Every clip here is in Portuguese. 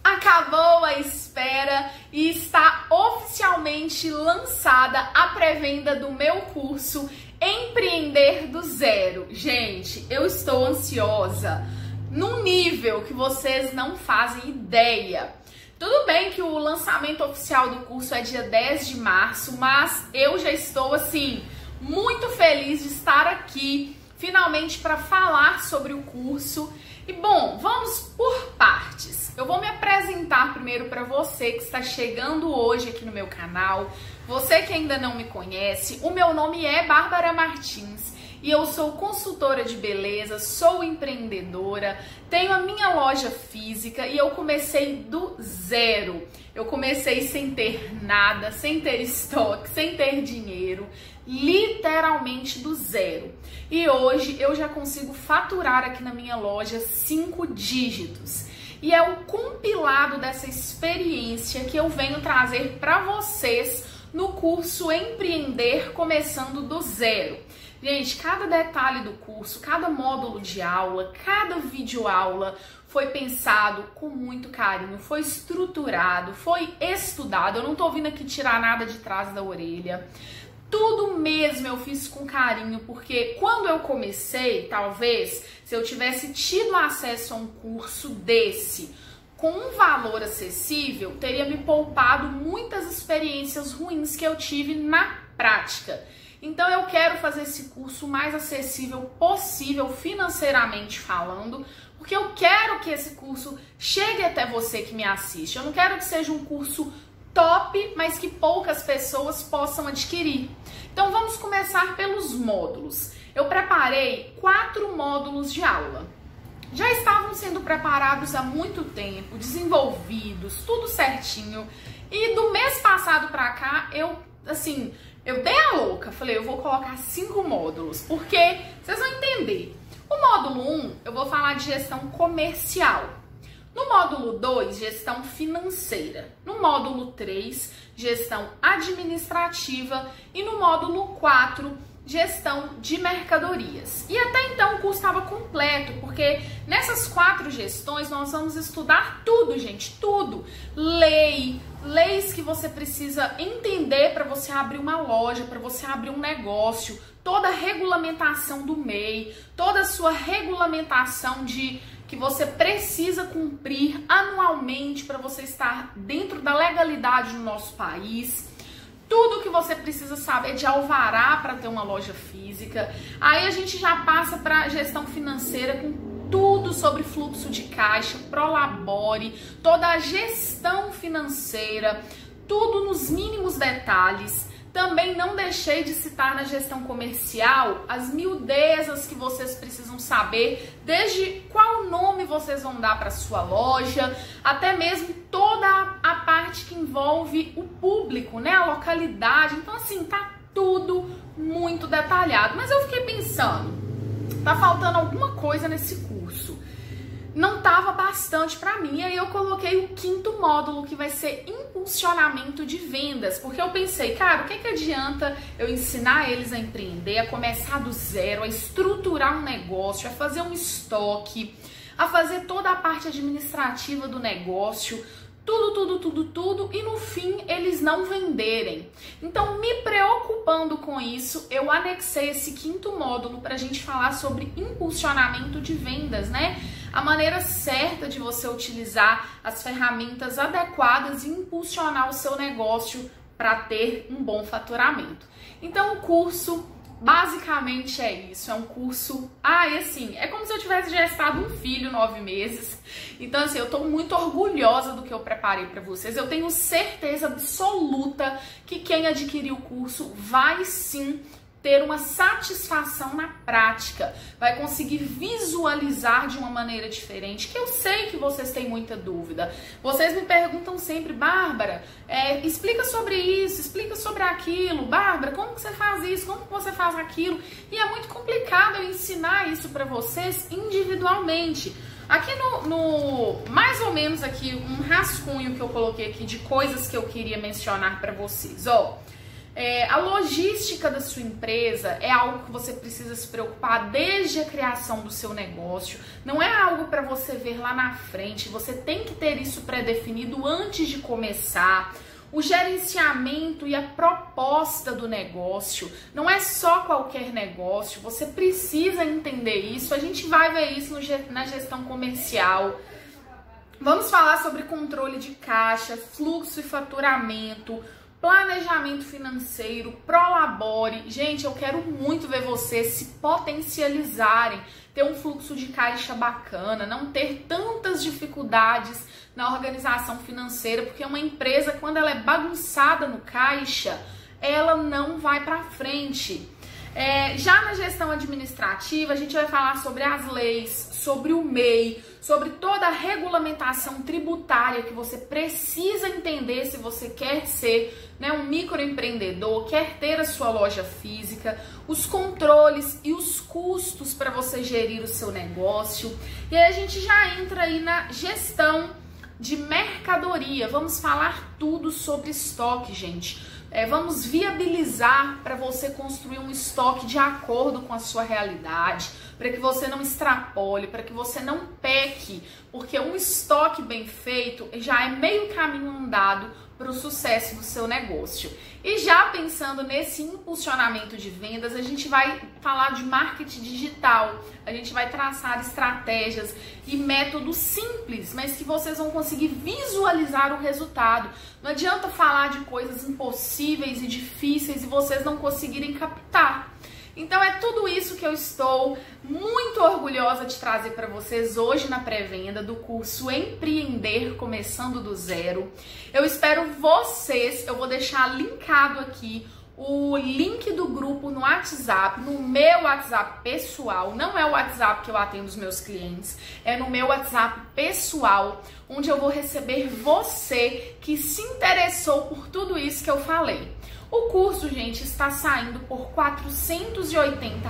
Acabou a espera e está oficialmente lançada a pré-venda do meu curso Empreender do Zero. Gente, eu estou ansiosa num nível que vocês não fazem ideia. Tudo bem que o lançamento oficial do curso é dia 10 de março, mas eu já estou, assim, muito feliz de estar aqui, finalmente, para falar sobre o curso. E, bom, vamos por partes. Eu vou me apresentar primeiro para você que está chegando hoje aqui no meu canal. Você que ainda não me conhece, o meu nome é Bárbara Martins e eu sou consultora de beleza, sou empreendedora, tenho a minha loja física e eu comecei do zero. Eu comecei sem ter nada, sem ter estoque, sem ter dinheiro, literalmente do zero. E hoje eu já consigo faturar aqui na minha loja 5 dígitos. E é o compilado dessa experiência que eu venho trazer para vocês no curso Empreender Começando do Zero. Gente, cada detalhe do curso, cada módulo de aula, cada videoaula foi pensado com muito carinho, foi estruturado, foi estudado. Eu não tô vindo aqui tirar nada de trás da orelha. Tudo mesmo eu fiz com carinho, porque quando eu comecei, talvez, se eu tivesse tido acesso a um curso desse, com um valor acessível, teria me poupado muitas experiências ruins que eu tive na prática. Então eu quero fazer esse curso o mais acessível possível, financeiramente falando, porque eu quero que esse curso chegue até você que me assiste. Eu não quero que seja um curso top, mas que poucas pessoas possam adquirir. Então vamos começar pelos módulos. Eu preparei 4 módulos de aula. Já estavam sendo preparados há muito tempo, desenvolvidos, tudo certinho. E do mês passado pra cá, eu dei a louca. Falei, eu vou colocar 5 módulos, porque vocês vão entender. O módulo 1, eu vou falar de gestão comercial. No módulo 2, gestão financeira. No módulo 3, gestão administrativa. E no módulo 4, gestão de mercadorias. E até então o curso estava completo, porque nessas 4 gestões nós vamos estudar tudo, gente, tudo. Leis que você precisa entender para você abrir uma loja, para você abrir um negócio, toda a regulamentação do MEI, toda a sua regulamentação que você precisa cumprir anualmente para você estar dentro da legalidade no nosso país. Tudo que você precisa saber de alvará para ter uma loja física. Aí a gente já passa para gestão financeira com tudo sobre fluxo de caixa, Prolabore, toda a gestão financeira, tudo nos mínimos detalhes. Também não deixei de citar na gestão comercial as miudezas que vocês precisam saber, desde qual nome vocês vão dar para sua loja, até mesmo toda a parte que envolve o público, né, a localidade. Então assim, tá tudo muito detalhado. Mas eu fiquei pensando, tá faltando alguma coisa nesse curso. Não tava bastante para mim, aí eu coloquei o 5º módulo, que vai ser impulsionamento de vendas, porque eu pensei, cara, o que adianta eu ensinar eles a empreender, a começar do zero, a estruturar um negócio, a fazer um estoque, a fazer toda a parte administrativa do negócio, tudo, e no fim eles não venderem. Então, me preocupando com isso, eu anexei esse 5º módulo para a gente falar sobre impulsionamento de vendas, né? A maneira certa de você utilizar as ferramentas adequadas e impulsionar o seu negócio para ter um bom faturamento. Então, o curso basicamente é isso, é um curso, assim, é como se eu tivesse gestado um filho 9 meses. Então, assim, eu tô muito orgulhosa do que eu preparei para vocês. Eu tenho certeza absoluta que quem adquirir o curso vai sim ter uma satisfação na prática, vai conseguir visualizar de uma maneira diferente, que eu sei que vocês têm muita dúvida. Vocês me perguntam sempre, Bárbara, explica sobre isso, explica sobre aquilo, Bárbara, como que você faz isso, como que você faz aquilo? E é muito complicado eu ensinar isso para vocês individualmente. Aqui mais ou menos aqui, um rascunho que eu coloquei aqui de coisas que eu queria mencionar para vocês, ó. A logística da sua empresa é algo que você precisa se preocupar desde a criação do seu negócio. Não é algo para você ver lá na frente. Você tem que ter isso pré-definido antes de começar. O gerenciamento e a proposta do negócio não é só qualquer negócio. Você precisa entender isso. A gente vai ver isso na gestão comercial. Vamos falar sobre controle de caixa, fluxo e faturamento, planejamento financeiro, prolabore. Gente, eu quero muito ver vocês se potencializarem, ter um fluxo de caixa bacana, não ter tantas dificuldades na organização financeira, porque uma empresa, quando ela é bagunçada no caixa, ela não vai para frente. Já na gestão administrativa, a gente vai falar sobre as leis, sobre o MEI, sobre toda a regulamentação tributária que você precisa entender se você quer ser um microempreendedor, quer ter a sua loja física, os controles e os custos para você gerir o seu negócio. E aí a gente já entra aí na gestão de mercadoria. Vamos falar tudo sobre estoque, gente. Vamos viabilizar para você construir um estoque de acordo com a sua realidade, para que você não extrapole, para que você não peque, porque um estoque bem feito já é meio caminho andado para o sucesso do seu negócio. E já pensando nesse impulsionamento de vendas, a gente vai falar de marketing digital, a gente vai traçar estratégias e métodos simples, mas que vocês vão conseguir visualizar o resultado. Não adianta falar de coisas impossíveis e difíceis e vocês não conseguirem captar. Então é tudo isso que eu estou muito orgulhosa de trazer para vocês hoje na pré-venda do curso Empreender Começando do Zero. Eu espero vocês, eu vou deixar linkado aqui o link do grupo no WhatsApp, no meu WhatsApp pessoal, não é o WhatsApp que eu atendo os meus clientes, é no meu WhatsApp pessoal, onde eu vou receber você que se interessou por tudo isso que eu falei. O curso, gente, está saindo por R$ 480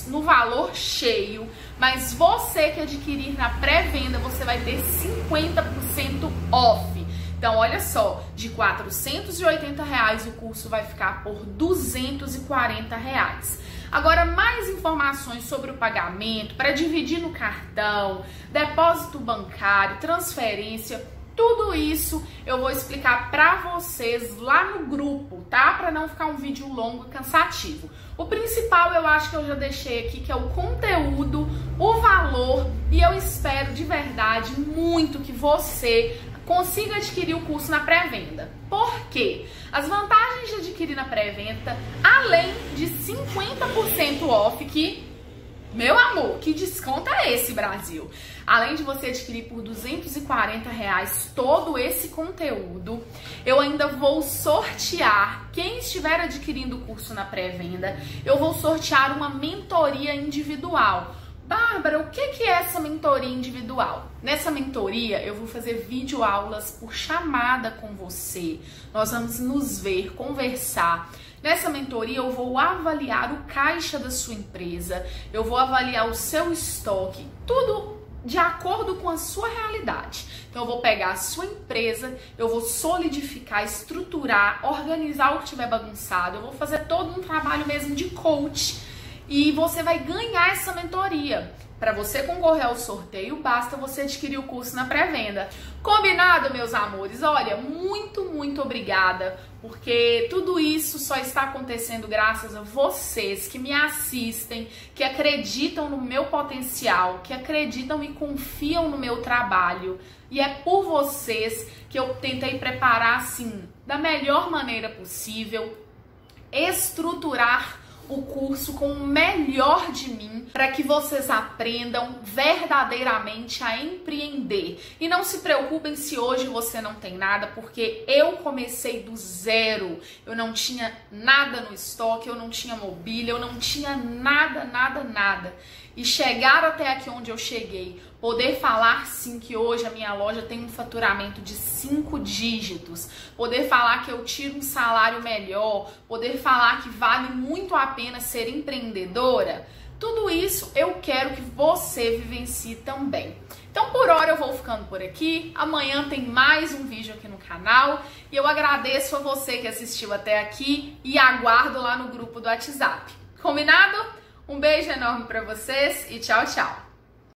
no valor cheio, mas você que adquirir na pré-venda, você vai ter 50% off. Então, olha só, de R$ 480 o curso vai ficar por R$ 240. Agora, mais informações sobre o pagamento, para dividir no cartão, depósito bancário, transferência, tudo isso eu vou explicar para vocês lá no grupo, tá? Para não ficar um vídeo longo e cansativo. O principal eu acho que eu já deixei aqui, que é o conteúdo, o valor, e eu espero de verdade muito que você consiga adquirir o curso na pré-venda. Por quê? As vantagens de adquirir na pré-venda, além de 50% off, que, meu amor, que desconto é esse, Brasil? Além de você adquirir por R$ 240 todo esse conteúdo, eu ainda vou sortear, quem estiver adquirindo o curso na pré-venda, eu vou sortear uma mentoria individual. Bárbara, o que é essa mentoria individual? Nessa mentoria eu vou fazer videoaulas por chamada com você. Nós vamos nos ver, conversar. Nessa mentoria eu vou avaliar o caixa da sua empresa, eu vou avaliar o seu estoque, tudo de acordo com a sua realidade. Então eu vou pegar a sua empresa, eu vou solidificar, estruturar, organizar o que estiver bagunçado, eu vou fazer todo um trabalho mesmo de coach. E você vai ganhar essa mentoria. Para você concorrer ao sorteio, basta você adquirir o curso na pré-venda. Combinado, meus amores? Olha, muito obrigada, porque tudo isso só está acontecendo graças a vocês que me assistem, que acreditam no meu potencial, que acreditam e confiam no meu trabalho. E é por vocês que eu tentei preparar, assim, da melhor maneira possível, estruturar o curso com o melhor de mim para que vocês aprendam verdadeiramente a empreender. E não se preocupem se hoje você não tem nada, porque eu comecei do zero. Eu não tinha nada no estoque, eu não tinha mobília, eu não tinha nada. E chegar até aqui onde eu cheguei, poder falar sim que hoje a minha loja tem um faturamento de 5 dígitos, poder falar que eu tiro um salário melhor, poder falar que vale muito a pena ser empreendedora, Tudo isso eu quero que você vivencie também. Então, por hora eu vou ficando por aqui. Amanhã tem mais um vídeo aqui no canal. E eu agradeço a você que assistiu até aqui e aguardo lá no grupo do WhatsApp. Combinado? Um beijo enorme pra vocês e tchau, tchau!